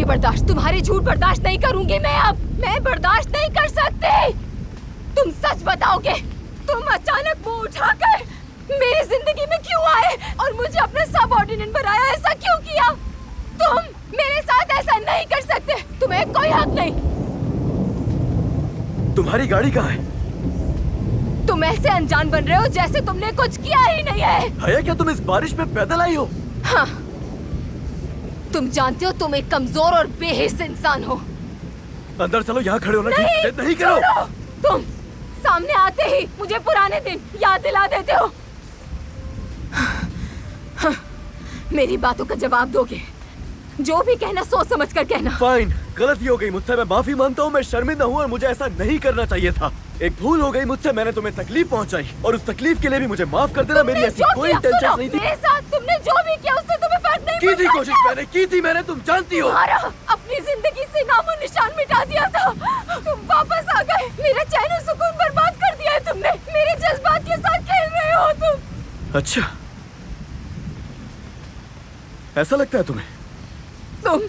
करूंगी बर्दाश्त, तुम्हारे झूठ बर्दाश्त नहीं करूंगी मैं बर्दाश्त नहीं कर सकती। तुम सच बताओगे, तुम अचानक मुंह उठाकर मेरी जिंदगी में क्यों आए और मुझे अपना सबऑर्डिनेट बनाया? ऐसा क्यों किया? तुम मेरे साथ ऐसा नहीं कर सकते, तुम्हें कोई हक नहीं। तुम्हारी गाड़ी कहाँ है? तुम ऐसे अनजान बन रहे हो जैसे तुमने कुछ किया ही नहीं है। हया, क्या तुम इस बारिश में पैदल आई हो? हाँ, तुम जानते हो तुम एक कमजोर और बेहिस इंसान हो। अंदर चलो, यहाँ खड़े होना ठीक नहीं करो। तुम सामने आते ही मुझे पुराने दिन याद दिला देते हो। मेरी बातों का जवाब दोगे? जो भी कहना सोच समझ कर कहना। फाइन, गलती हो गई मुझसे, मैं माफी मानता हूँ। मैं शर्मिंदा हूँ और मुझे ऐसा नहीं करना चाहिए था। एक भूल हो गई मुझसे, मैंने तुम्हें तकलीफ पहुँचाई और उस तकलीफ के लिए भी मुझे माफ कर देना। मेरी ऐसी कोई इंटेंशन नहीं थी। मेरे साथ तुमने जो भी किया उससे तुम्हें फर्क नहीं की थी कोशिश मैंने की थी, तुम जानती हो। अपनी जिंदगी से नामो निशान मिटा दिया था। तुम वापस आ गए, मेरा चैन और सुकून बर्बाद कर दिया है तुमने। मेरे जज्बात के साथ खेल रहे हो तुम। अच्छा, ऐसा लगता है तुम्हें? तुम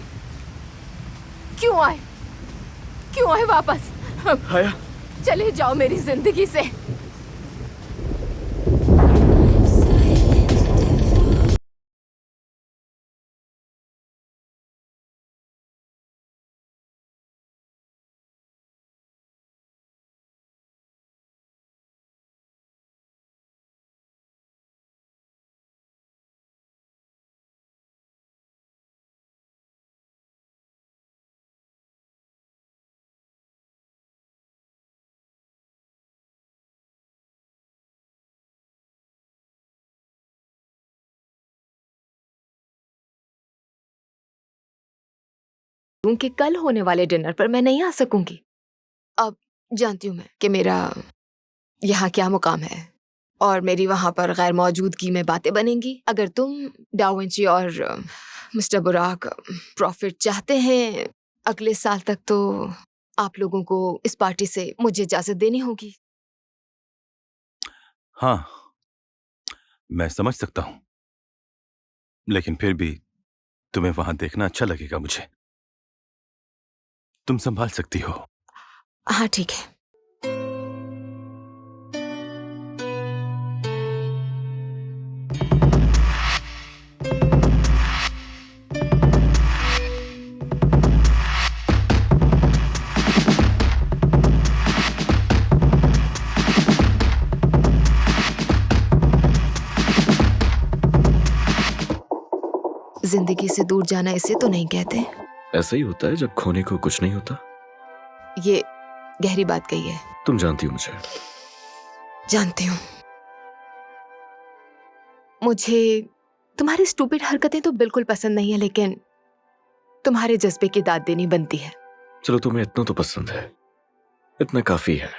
क्यों आए वापस? हया, चले जाओ मेरी जिंदगी से। कि कल होने वाले डिनर पर मैं नहीं आ सकूंगी। अब जानती हूँ मैं कि मेरा यहाँ क्या मुकाम है और मेरी वहां पर गैर मौजूदगी में बातें बनेंगी। अगर तुम डाओ विंची और मिस्टर बुराक प्रॉफिट चाहते हैं अगले साल तक, तो आप लोगों को इस पार्टी से मुझे इजाजत देनी होगी। हाँ, मैं समझ सकता हूं, लेकिन फिर भी तुम्हें वहां देखना अच्छा लगेगा मुझे। तुम संभाल सकती हो। हाँ ठीक है। जिंदगी से दूर जाना इसे तो नहीं कहते। ऐसा ही होता है जब खोने को कुछ नहीं होता। ये गहरी बात कही है। तुम जानती हो मुझे। जानती हूँ। मुझे तुम्हारी स्टूपिड हरकतें तो बिल्कुल पसंद नहीं है, लेकिन तुम्हारे जज्बे की दाद देनी बनती है। चलो, तुम्हें इतना तो पसंद है, इतना काफी है।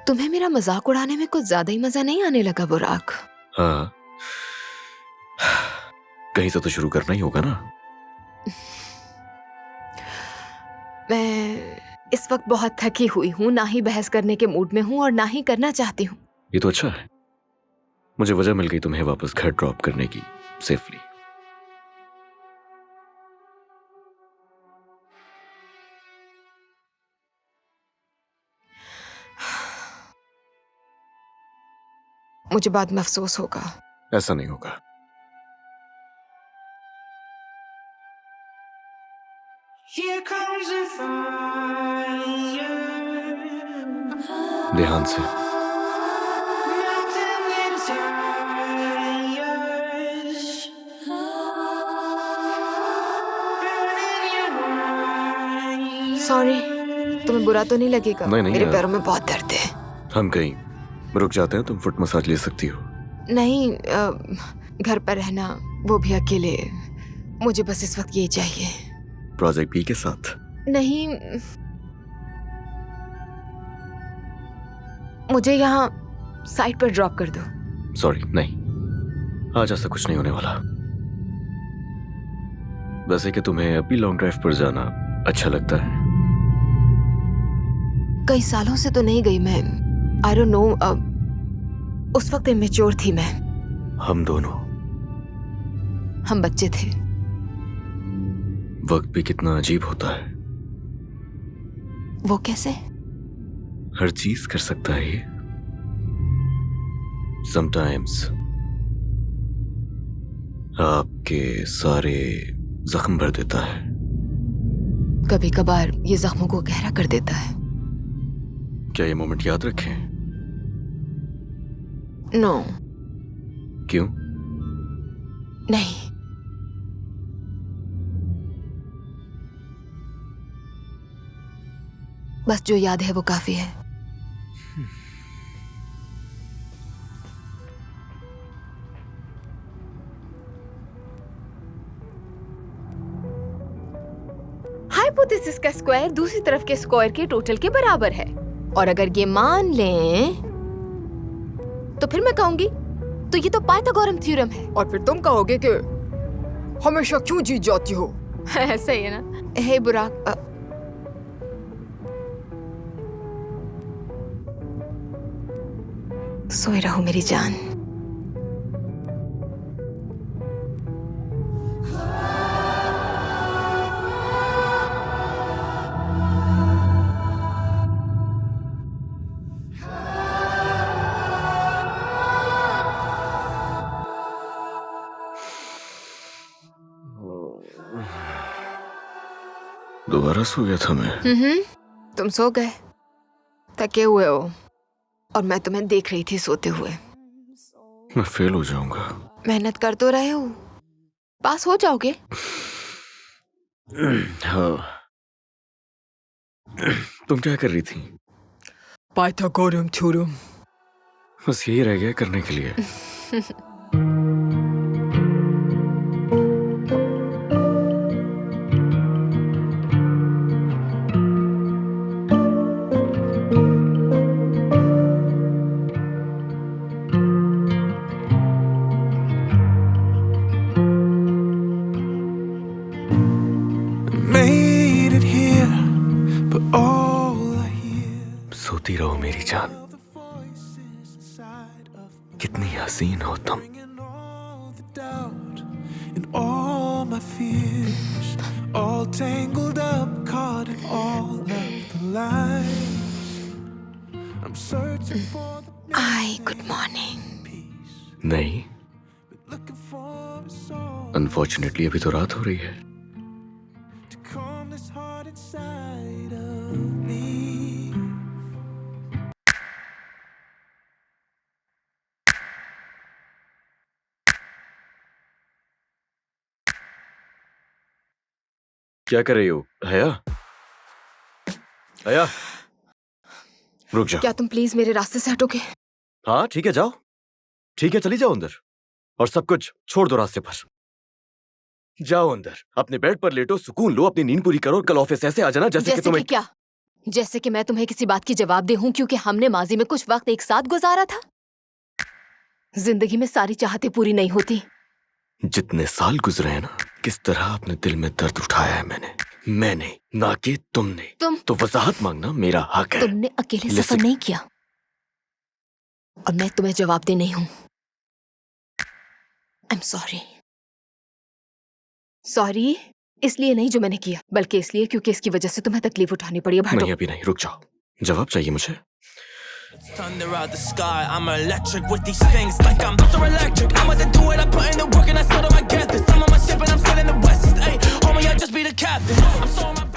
तुम्हें मेरा मजाक उड़ाने में कुछ ज्यादा ही मजा नहीं आने लगा बुराक? हाँ, कहीं से तो शुरू करना ही होगा ना। मैं इस वक्त बहुत थकी हुई हूँ, ना ही बहस करने के मूड में हूँ और ना ही करना चाहती हूँ। ये तो अच्छा है, मुझे वजह मिल गई तुम्हें वापस घर ड्रॉप करने की, सेफली। मुझे बाद में अफसोस होगा। ऐसा नहीं होगा। ध्यान से। सॉरी, तुम्हें बुरा तो नहीं लगेगा? नहीं, मेरे पैरों में बहुत दर्द है। हम कहीं रुक जाते हैं, तुम फुट मसाज ले सकती हो। नहीं, घर पर रहना, वो भी अकेले। मुझे बस इस वक्त यही चाहिए। प्रोजेक्ट बी के साथ? नहीं, मुझे यहाँ साइट पर ड्रॉप कर दो। सॉरी, नहीं, आज ऐसा कुछ नहीं होने वाला। वैसे कि तुम्हें अभी लॉन्ग ड्राइव पर जाना अच्छा लगता है। कई सालों से तो नहीं गई मैं। आई डोंट नो, उस वक्त इमेच्योर थी मैं। हम दोनों हम बच्चे थे। वक्त भी कितना अजीब होता है। वो कैसे? हर चीज कर सकता है ये। समटाइम्स आपके सारे जख्म भर देता है। कभी कभार ये जख्मों को गहरा कर देता है। क्या ये मोमेंट याद रखें? नो, क्यों? नहीं। बस जो याद है वो काफी है। हाइपोथेसिस का स्क्वायर दूसरी तरफ के स्क्वायर के टोटल के बराबर है, और अगर ये मान लें तो फिर मैं कहूंगी तो ये तो पाइथागोरम थ्योरम है। और फिर तुम कहोगे कि हमेशा क्यों जीत जाती हो? ऐसा ही है ना? हे बुराक, सोए रहो मेरी जान। दोबारा सो गया था मैं। तुम सो गए, थके हुए हो, और मैं तुम्हें देख रही थी सोते हुए। मैं फेल हो जाऊंगा। मेहनत कर तो रहे हो, पास हो जाओगे। हाँ। तुम क्या कर रही थी? पाइथागोरम थ्योरम। बस यही रह गया करने के लिए। Made it here, but all I hear सोती रहो मेरी जान। are the voices inside of me, कितनी हसीन हो तुम। bringing all the doubt and all my fears, all tangled up, caught in all of the lies. I'm searching for the I good morning. peace, नहीं, but looking for a song unfortunately अभी तो रात हो रही है। to calm this heart inside of me. क्या कर रही हो हया? हया, रुक जाओ। क्या तुम प्लीज मेरे रास्ते से हटोगे? हाँ ठीक है, जाओ। ठीक है, चली जाओ अंदर और सब कुछ छोड़ दो रास्ते पर। जाओ अंदर, अपने बेड पर लेटो, सुकून लो, अपनी नींद पूरी करो और कल ऑफिस ऐसे आ जाना जैसे कि जैसे कि तुम्हें। क्या? जैसे कि मैं तुम्हें किसी बात की जवाबदेह हूं क्योंकि हमने माजी में कुछ वक्त एक साथ गुजारा था। जिंदगी में सारी चाहतें पूरी नहीं होती। जितने साल गुजरे हैं ना, किस तरह अपने दिल में दर्द उठाया है मैंने, ना कि तुमने। तुम तो वजाहत मांगना मेरा हक है। तुमने अकेले सफर नहीं किया, और मैं तुम्हें जवाबदेह नहीं हूं। I am sorry. सॉरी इसलिए नहीं जो मैंने किया, बल्कि इसलिए क्योंकि इसकी वजह से तुम्हें तकलीफ उठानी पड़ी। अब हटो। नहीं, अभी नहीं, रुक जाओ। जवाब चाहिए मुझे। Thunder out the sky, I'm electric with these things like I'm